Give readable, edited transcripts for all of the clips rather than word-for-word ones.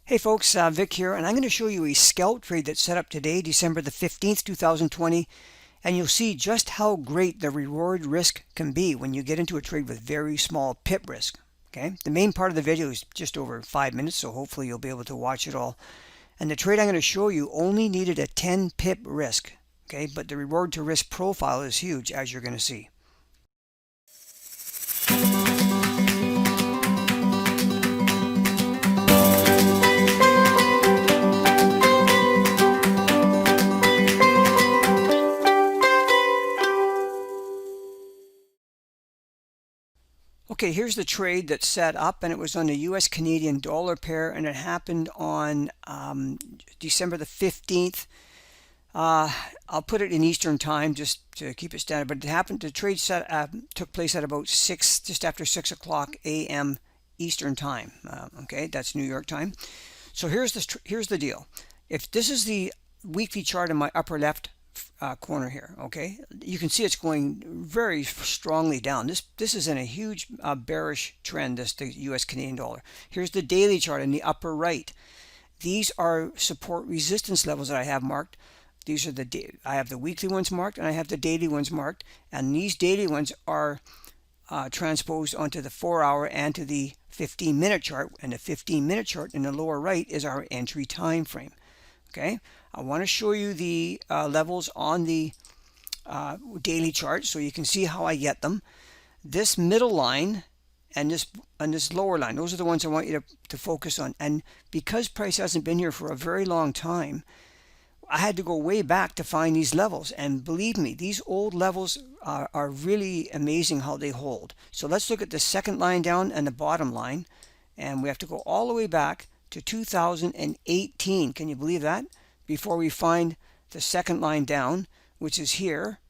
Hey folks, Vic here, and I'm going to show you a scalp trade that's set up today, December the 15th, 2020, and you'll see just how great the reward risk can be when you get into a trade with very small pip risk. Okay, the main part of the video is just over 5 minutes, so hopefully you'll be able to watch it all. And the trade I'm going to show you only needed a 10 pip risk, okay, but the reward to risk profile is huge, as you're going to see. Okay, here's the trade that's set up, and it was on the US Canadian dollar pair, and it happened on December the 15th. I'll put it in Eastern time just to keep it standard, but it happened, the trade took place at about just after 6 o'clock a.m. Eastern time. Okay, that's New York time. So here's the deal. If this is the weekly chart in my upper left corner here, okay, you can see it's going very strongly down. This is in a huge bearish trend, the US Canadian dollar. Here's the daily chart in the upper right. These are support resistance levels that I have marked. These are I have the weekly ones marked and I have the daily ones marked, and these daily ones are transposed onto the 4-hour and to the 15-minute chart, and the 15-minute chart in the lower right is our entry time frame. Okay, I want to show you the levels on the daily chart so you can see how I get them. This middle line and this lower line, those are the ones I want you to focus on. And because price hasn't been here for a very long time, I had to go way back to find these levels. And believe me, these old levels are really amazing how they hold. So let's look at the second line down and the bottom line. And we have to go all the way back to 2018. Can you believe that? Before we find the second line down, which is here.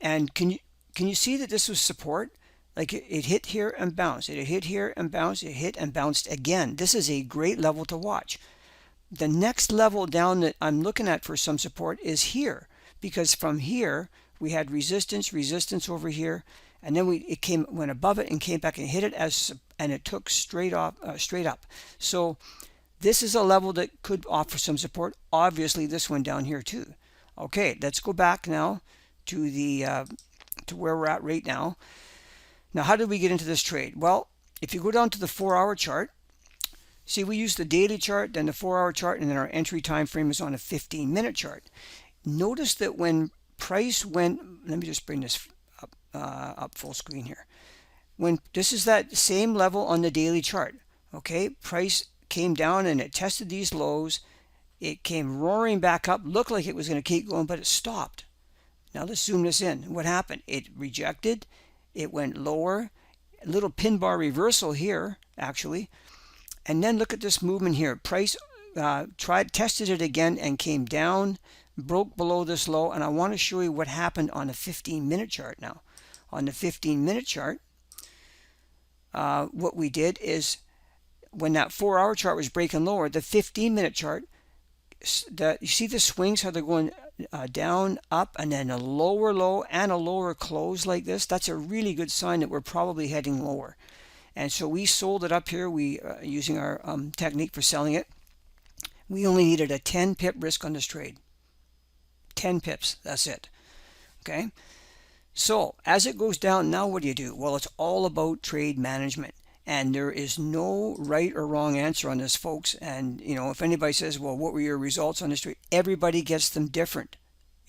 And can you see that this was support? Like it hit here and bounced. It hit here and bounced. It hit and bounced again. This is a great level to watch. The next level down that I'm looking at for some support is here, because from here we had resistance over here, and then went above it and came back and hit it and it took straight up. So this is a level that could offer some support. Obviously this one down here too. Okay, let's go back now to to where we're at right now. Now, how did we get into this trade? Well, if you go down to the 4-hour chart, see, we use the daily chart, then the 4-hour chart, and then our entry time frame is on a 15-minute chart. Notice that when price went, let me just bring this up full screen here. When this is that same level on the daily chart, okay, price came down and it tested these lows. It came roaring back up, looked like it was going to keep going, but it stopped. Now let's zoom this in. What happened? It rejected. It went lower. A little pin bar reversal here, actually. And then look at this movement here. Price tested it again and came down, broke below this low. And I want to show you what happened on the 15-minute chart now. On the 15-minute chart, what we did is when that 4-hour chart was breaking lower, the 15-minute chart, you see the swings, how they're going down, up, and then a lower low and a lower close like this. That's a really good sign that we're probably heading lower. And so we sold it up here. Using our technique for selling it, we only needed a 10 pip risk on this trade. 10 pips, that's it. Okay, so as it goes down, now what do? Well, it's all about trade management, and there is no right or wrong answer on this, folks. And if anybody says, well, what were your results on this trade, everybody gets them different.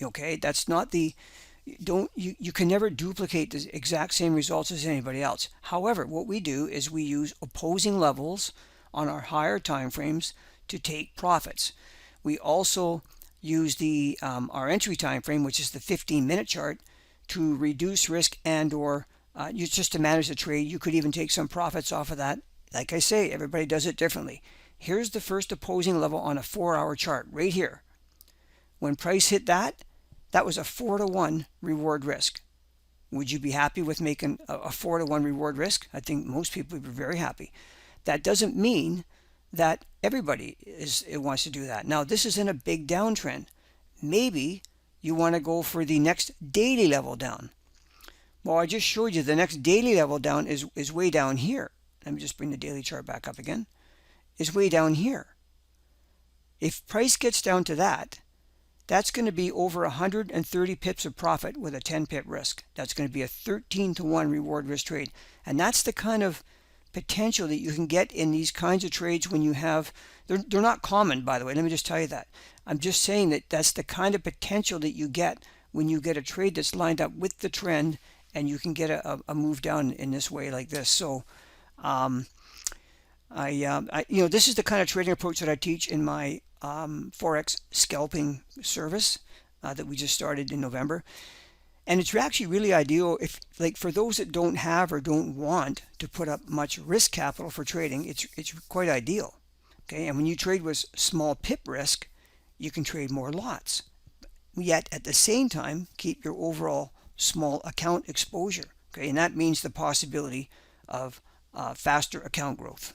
Okay, that's not you can never duplicate the exact same results as anybody else. However, what we do is we use opposing levels on our higher time frames to take profits. We also use our entry time frame, which is the 15-minute chart, to reduce risk and or just to manage the trade. You could even take some profits off of that. Like I say, everybody does it differently. Here's the first opposing level on a 4-hour chart right here. When price hit that was a 4-to-1 reward risk. Would you be happy with making a 4-to-1 reward risk? I think most people would be very happy. That doesn't mean that everybody wants to do that. Now, this is in a big downtrend. Maybe you want to go for the next daily level down. Well, I just showed you the next daily level down is way down here. Let me just bring the daily chart back up again. Is way down here. If price gets down to that, that's going to be over 130 pips of profit with a 10 pip risk. That's going to be a 13 to 1 reward risk trade. And that's the kind of potential that you can get in these kinds of trades when you have, they're not common, by the way. Let me just tell you that. I'm just saying that that's the kind of potential that you get when you get a trade that's lined up with the trend, and you can get a move down in this way like this. So this is the kind of trading approach that I teach in my Forex scalping service that we just started in November. And it's actually really ideal if, like, for those that don't have or don't want to put up much risk capital for trading, it's quite ideal. Okay, and when you trade with small pip risk, you can trade more lots, yet at the same time keep your overall small account exposure. Okay, and that means the possibility of faster account growth.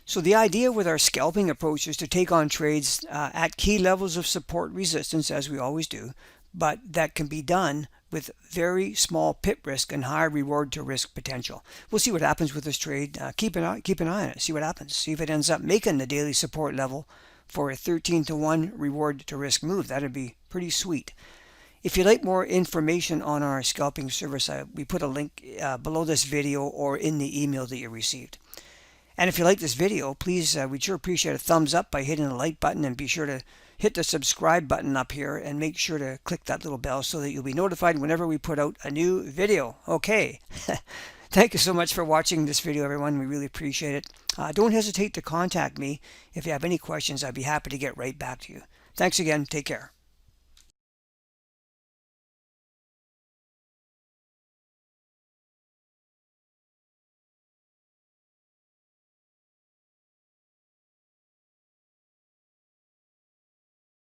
So the idea with our scalping approach is to take on trades at key levels of support resistance, as we always do, but that can be done with very small pip risk and high reward to risk potential. We'll see what happens with this trade. Keep an eye on it. See what happens. See if it ends up making the daily support level for a 13 to 1 reward to risk move. That'd be pretty sweet. If you'd like more information on our scalping service, we put a link below this video or in the email that you received. And if you like this video, please, we'd sure appreciate a thumbs up by hitting the like button, and be sure to hit the subscribe button up here and make sure to click that little bell so that you'll be notified whenever we put out a new video. Okay. Thank you so much for watching this video, everyone. We really appreciate it. Don't hesitate to contact me if you have any questions. I'd be happy to get right back to you. Thanks again. Take care.